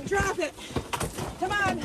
Drop it. Come on.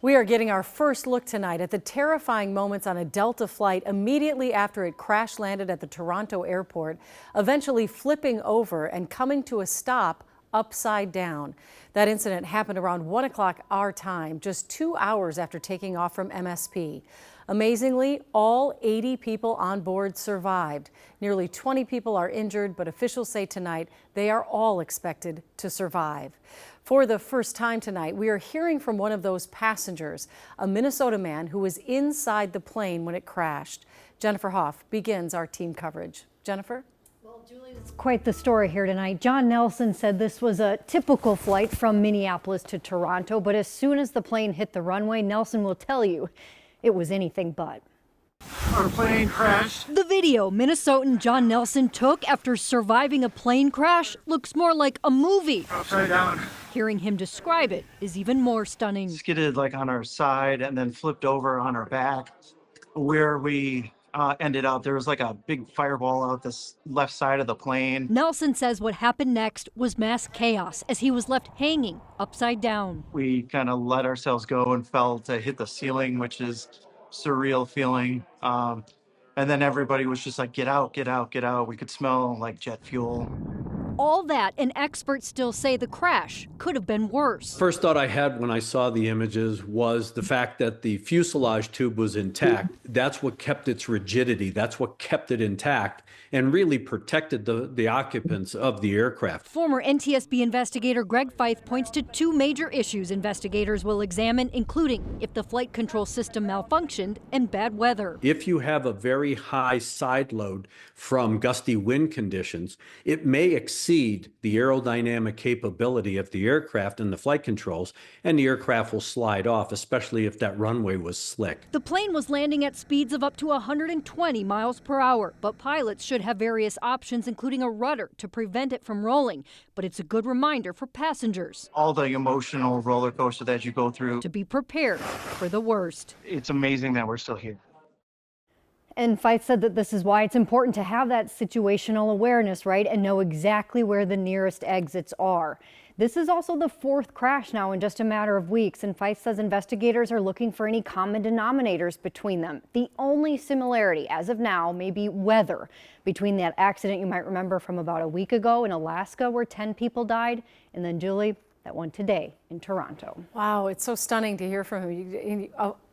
We are getting our first look tonight at the terrifying moments on a Delta flight immediately after it crash landed at the Toronto airport, eventually flipping over and coming to a stop upside down. That incident happened around 1 o'clock our time, just 2 hours after taking off from MSP. Amazingly, all 80 people on board survived. Nearly 20 people are injured, but officials say tonight they are all expected to survive. For the first time tonight, we are hearing from one of those passengers, a Minnesota man who was inside the plane when it crashed. Jennifer Hoff begins our team coverage. Jennifer? Well, Julie, it's quite the story here tonight. John Nelson said this was a typical flight from Minneapolis to Toronto, but as soon as the plane hit the runway, Nelson will tell you it was anything but. Our plane crashed. The video Minnesotan John Nelson took after surviving a plane crash looks more like a movie. Upside down. Hearing him describe it is even more stunning. Skidded like on our side and then flipped over on our back. Where we ended up, there was like a big fireball out this left side of the plane. Nelson says what happened next was mass chaos as he was left hanging upside down. We kind of let ourselves go and fell to hit the ceiling, which is surreal feeling. And then everybody was just like, get out, get out, get out. We could smell like jet fuel. All that, and experts still say the crash could have been worse. First thought I had when I saw the images was the fact that the fuselage tube was intact. That's what kept its rigidity. That's what kept it intact and really protected the occupants of the aircraft. Former NTSB investigator Greg Feith points to two major issues investigators will examine, including if the flight control system malfunctioned and bad weather. If you have a very high side load from gusty wind conditions, it may exceed the aerodynamic capability of the aircraft and the flight controls, and the aircraft will slide off, especially if that runway was slick. The plane was landing at speeds of up to 120 miles per hour, but pilots should have various options, including a rudder to prevent it from rolling. But it's a good reminder for passengers. All the emotional roller coaster that you go through. To be prepared for the worst. It's amazing that we're still here. And Feith said that this is why it's important to have that situational awareness, right, and know exactly where the nearest exits are. This is also the fourth crash now in just a matter of weeks, and Feith says investigators are looking for any common denominators between them. The only similarity, as of now, may be weather between that accident you might remember from about a week ago in Alaska where 10 people died, and then, Julie, that one today in Toronto. Wow, it's so stunning to hear from him.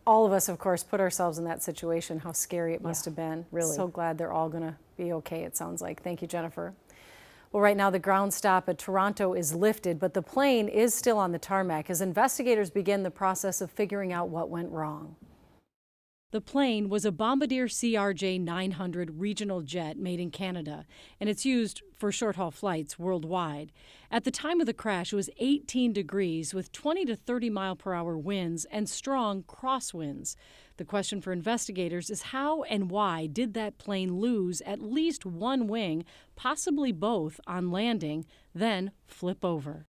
All of us, of course, put ourselves in that situation, how scary it must have been. Really. So glad they're all going to be okay, it sounds like. Thank you, Jennifer. Well, right now the ground stop at Toronto is lifted, but the plane is still on the tarmac as investigators begin the process of figuring out what went wrong. The plane was a Bombardier CRJ-900 regional jet made in Canada, and it's used for short-haul flights worldwide. At the time of the crash, it was 18 degrees with 20 to 30 mile-per-hour winds and strong crosswinds. The question for investigators is how and why did that plane lose at least one wing, possibly both, on landing, then flip over?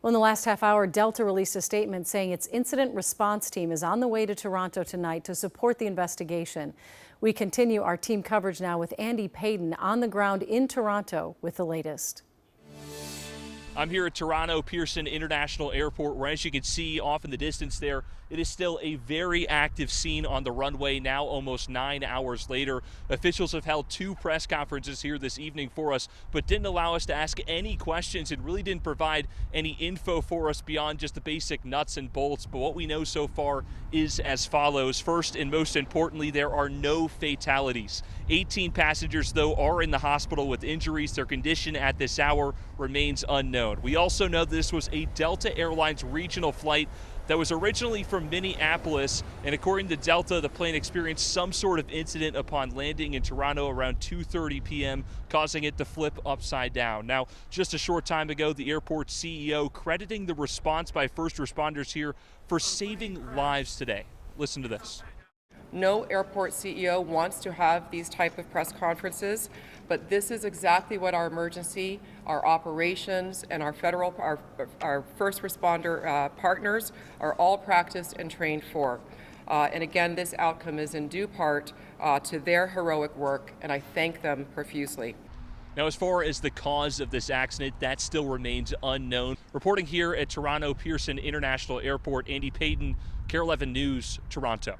Well, in the last half hour, Delta released a statement saying its incident response team is on the way to Toronto tonight to support the investigation. We continue our team coverage now with Andy Payton on the ground in Toronto with the latest. I'm here at Toronto Pearson International Airport, where, as you can see off in the distance there, it is still a very active scene on the runway now almost 9 hours later. Officials have held two press conferences here this evening for us, but didn't allow us to ask any questions and really didn't provide any info for us beyond just the basic nuts and bolts. But what we know so far is as follows. First and most importantly, there are no fatalities. 18 passengers, though, are in the hospital with injuries. Their condition at this hour remains unknown. We also know this was a Delta Airlines regional flight that was originally from Minneapolis, and according to Delta, the plane experienced some sort of incident upon landing in Toronto around 2:30 p.m., causing it to flip upside down. Now, just a short time ago, the airport's CEO crediting the response by first responders here for saving lives today. Listen to this. No airport CEO wants to have these type of press conferences, but this is exactly what our emergency, our operations, and our federal, our first responder partners are all practiced and trained for. And again, this outcome is in due part to their heroic work, and I thank them profusely. Now, as far as the cause of this accident, that still remains unknown. Reporting here at Toronto Pearson International Airport, Andy Payton, KARE 11 News, Toronto.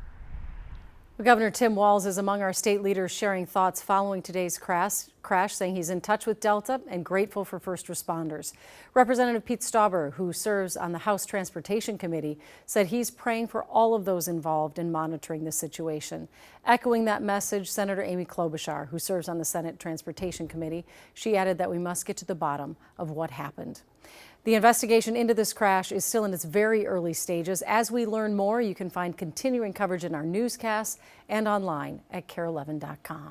Governor Tim Walz is among our state leaders sharing thoughts following today's crash, saying he's in touch with Delta and grateful for first responders. Representative Pete Stauber, who serves on the House Transportation Committee, said he's praying for all of those involved in monitoring the situation. Echoing that message, Senator Amy Klobuchar, who serves on the Senate Transportation Committee, she added that we must get to the bottom of what happened. The investigation into this crash is still in its very early stages. As we learn more, you can find continuing coverage in our newscasts and online at KARE11.com.